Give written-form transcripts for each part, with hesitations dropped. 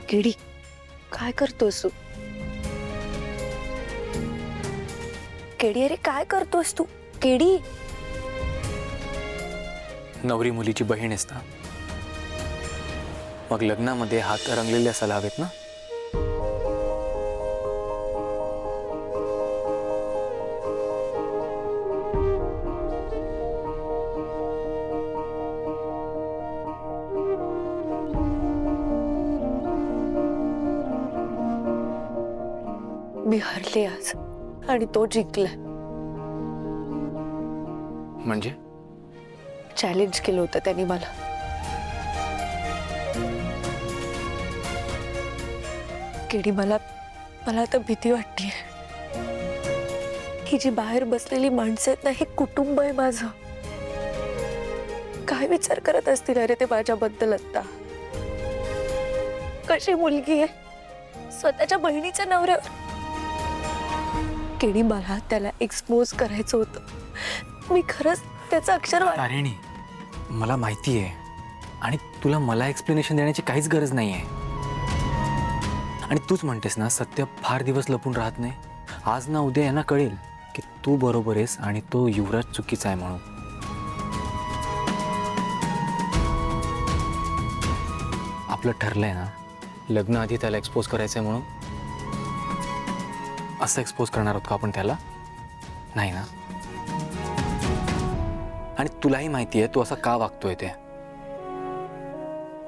KD काय करतोस तू? KD अरे काय करतोस तू? केडी नवरी मुलीची बहीण आहेस ना, मग लग्नामध्ये हात रंगलेले असायला हवेत ना. मी हरले आज आणि तो जिंकलाय. म्हणजे चॅलेंज केलं होतं त्यांनी मला. केडी मला आता भीती वाटतेय. ही जी बाहेर बसलेली माणसं आहेत ना, हे कुटुंब आहे माझं. काय विचार करत असतील अरे ते माझ्याबद्दल आता. कशी मुलगी आहे स्वतःच्या बहिणीच्या नवऱ्यावर. केडी मला त्याला एक्सपोज करायचं होतं. मी खरंच त्याचं अक्षर तारिणी, मला माहिती आहे आणि तुला मला एक्सप्लेनेशन देण्याची काहीच गरज नाही आहे. आणि तूच म्हणतेस ना, सत्य फार दिवस लपून राहत नाही. आज ना उद्या यांना कळेल की तू बरोबर आहेस आणि तो युवराज चुकीचा आहे म्हणून. आपलं ठरलंय ना, लग्न आधी त्याला एक्सपोज करायचंय म्हणून. असं एक्सपोज करणार आहोत का आपण त्याला? नाही ना. आणि तुलाही माहिती आहे तो असा का वागतोय ते.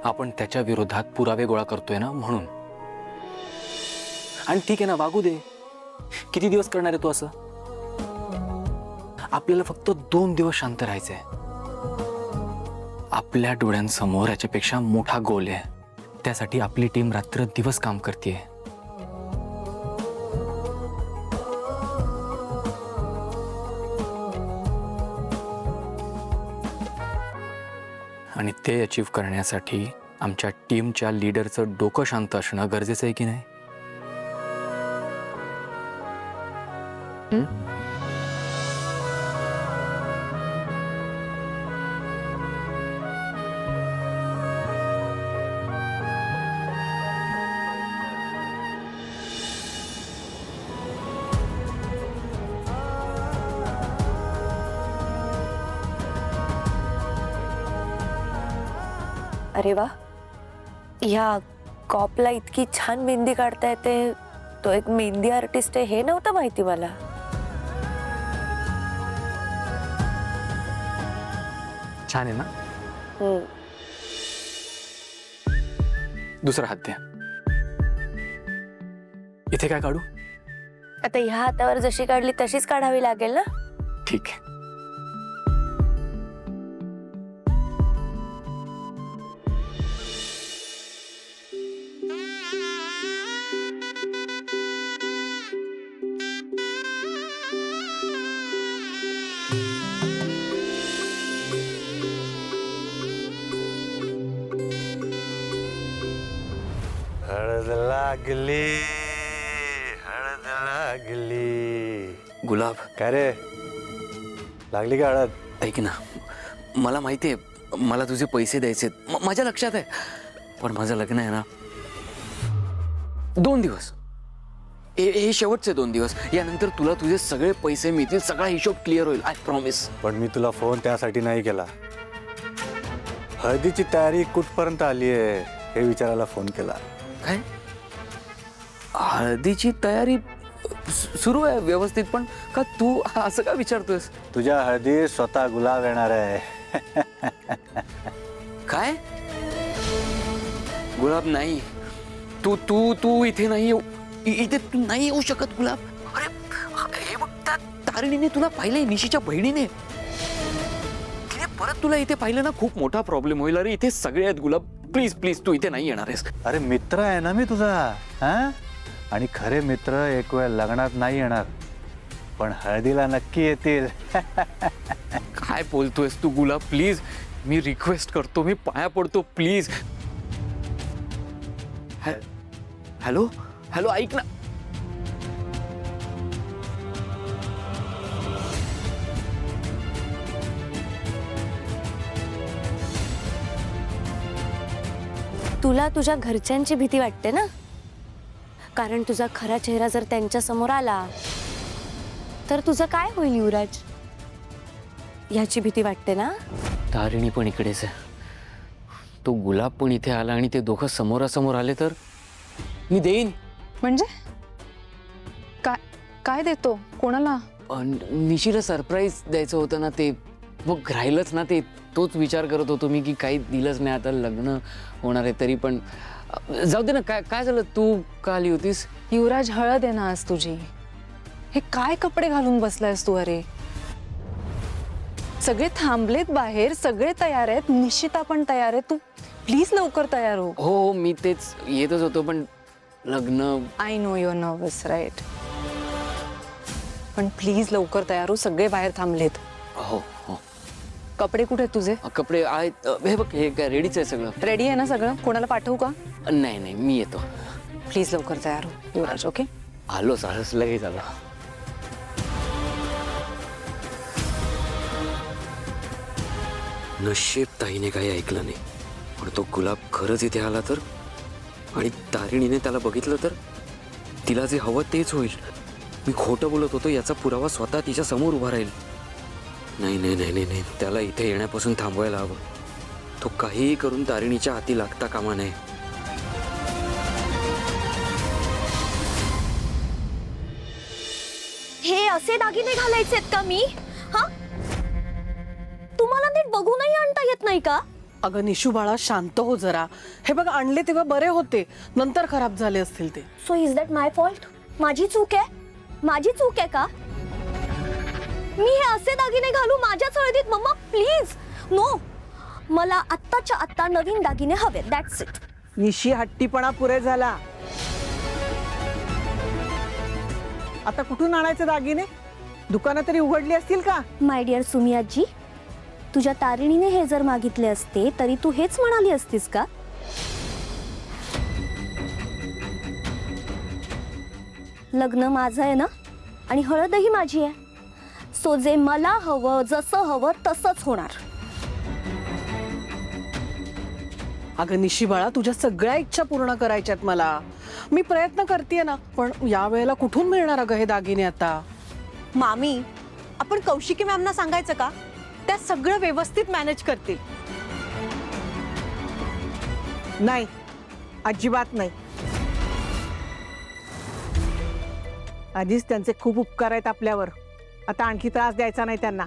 आपण त्याच्या विरोधात पुरावे गोळा करतोय ना म्हणून. आणि ठीक आहे ना, वागू दे. किती दिवस करणार आहे तो असं? आपल्याला फक्त 2 दिवस शांत राहायचंय. आपल्या डोळ्यांसमोर याच्यापेक्षा मोठा गोल आहे. त्यासाठी आपली टीम रात्र दिवस काम करतेय. आणि ते अचीव करण्यासाठी आमच्या टीमच्या लीडरचं डोकं शांत असणं गरजेचं आहे की नाही? अरे वा, या कॉपला इतकी छान मेहंदी काढता येते. तो एक मेहंदी आर्टिस्ट आहे हे नव्हतं माहिती मला. छान आहे ना. दुसरा हात द्या. इथे काय काढू? आता ह्या हातावर जशी काढली तशीच काढावी लागेल ना. ठीक आहे. हळद लागली, हळद लागली. गुलाब, काय रे, लागली का हळद? ऐक ना, मला माहिती आहे मला तुझे पैसे द्यायचे. माझ्या लक्षात आहे. पण माझं लग्न आहे ना 2 दिवस. हे शेवटचे 2 दिवस. यानंतर तुला तुझे सगळे पैसे मिळतील. सगळा हिशोब क्लिअर होईल. I promise. पण मी तुला फोन त्यासाठी नाही केला. हळदीची तयारी कुठपर्यंत आली आहे हे विचारायला फोन केला. काय? हळदीची तयारी सुरू आहे व्यवस्थित. पण का तू असं का विचारतोयस? तुझ्या हळदी स्वतः गुलाब येणार आहे. काय? गुलाब नाही. तू तू तू इथे नाही येऊ. इथे तू नाही येऊ शकत गुलाब. अरे हे बघ, त्या तारिणीने तुला पाहिलंय, निशीच्या बहिणीने. तिने परत तुला इथे पाहिलं ना, खूप मोठा प्रॉब्लेम होईल. अरे इथे सगळे आहेत गुलाब. प्लीज प्लीज तू इथे नाही येणार आहेस. अरे मित्र आहे ना मी तुझा. हा, आणि खरे मित्र एक वेळ लग्नात नाही येणार पण हळदीला नक्की येतील. काय बोलतोयस तू गुलाब? प्लीज, मी रिक्वेस्ट करतो, मी पाया पडतो, प्लीज. हॅलो हॅलो, ऐक ना. तुला तुझ्या घरच्यांची भीती वाटते ना, कारण तुझा खरा चेहरा जर त्यांच्या समोर आला तर तुझं काय होईल युवराज, याची भीती वाटते ना. तारिणी पण इकडेच आहे, तो गुलाब पण इथे आला आणि ते दोघं समोरासमोर आले तर मी देईन. म्हणजे काय काय देतो कोणाला? निशीला सरप्राईज द्यायचं होतं ना, ते मग राहिलंच ना. ते तोच विचार करत होतो मी की काही दिलंच नाही. आता लग्न होणार आहे तरी पण जाऊ दे ना. काय काय झालं, तू का आली होतीस? युवराज, हळद आहे ना आज तुझी. हे काय कपडे घालून बसलायस तू? अरे सगळे थांबलेत बाहेर, सगळे तयार आहेत, निश्चिता पण तयार आहे. तू प्लीज लवकर तयार हो. हो, मी तेच येतच होतो, पण लग्न. I know you're nervous, right, पण प्लीज लवकर तयार हो. सगळे बाहेर थांबलेत. हो हो. कपडे कुठे आहेत तुझे? कपडे आहेत, हे बघ, हे काय रेडीच आहे सगळं. रेडी आहे ना सगळं? कोणाला पाठवू का? नाही नाही, मी येतो. प्लीज लवकर तयार हो युवराज. ओके, आलोच लगेच आलो. नशीब ताईने काही ऐकलं नाही, पण तो गुलाब खरंच इथे आला तर, आणि तारिणीने त्याला बघितलं तर तिला जे हवं तेच होईल. मी खोटं बोलत होतो याचा पुरावा स्वतः तिच्या समोर उभा राहील. नाही नाही नाही नाही नाही, त्याला इथे येण्यापासून थांबवायला हवं. तो काहीही करून तारिणीच्या हाती लागता कामा नये. हे असे दागिने घालायचेत का मी? हा, तुम्हाला नीट बघूनही आणता येत नाही का? अगं निशू बाळा, शांत हो जरा. हे बघ, आणले तेव्हा बरे होते, नंतर खराब झाले असतील ते. So is that my fault? माझी चूक आहे? माझी चूक आहे का मी हे असे दागिने घालू माझ्याच हळदीत? मम्मा प्लीज, नो, मला आत्ताच्या आत्ता नवीन दागिने हवे. That's it. निशी, हट्टीपणा पुरे झाला. आता कुठून आणायचे दागिने? दुकानं तरी उघडली असतील का? माय डिअर सुमी आजी, तुझ्या तारिणीने हे जर मागितले असते तरी तू हेच म्हणाली असतीस का? लग्न माझं आहे ना, आणि हळदही माझी आहे. सो जे मला हवं, जसं हवं तसंच होणार. अगं निशी बाळा, तुझ्या सगळ्या इच्छा पूर्ण करायच्यात मला. मी प्रयत्न करतेय ना, पण या वेळेला कुठून मिळणार अगं हे दागिने आता? मामी, आपण कौशिकी मॅमना सांगायचं का? त्या सगळं व्यवस्थित मॅनेज करतील. नाही, अजिबात नाही. आधीच त्यांचे खूप उपकार आहेत आपल्यावर, आता आणखी त्रास द्यायचा नाही त्यांना.